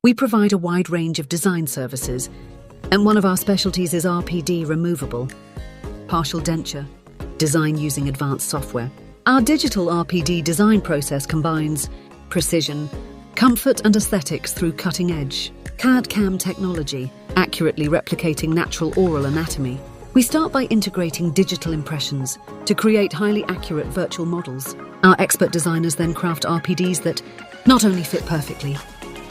We provide a wide range of design services, and one of our specialties is RPD, Removable Partial Denture, design using advanced software. Our digital RPD design process combines precision, comfort and aesthetics through cutting-edge CAD/CAM technology, accurately replicating natural oral anatomy. We start by integrating digital impressions to create highly accurate virtual models. Our expert designers then craft RPDs that not only fit perfectly,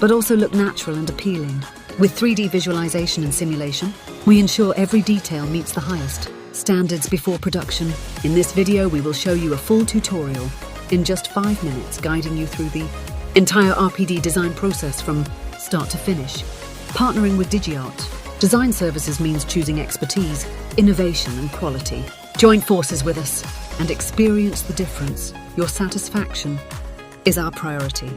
but also look natural and appealing. With 3D visualization and simulation, we ensure every detail meets the highest standards before production. In this video, we will show you a full tutorial in just 5 minutes, guiding you through the entire RPD design process from start to finish. Partnering with Digiart Design Services means choosing expertise, innovation and quality. Join forces with us and experience the difference. Your satisfaction is our priority.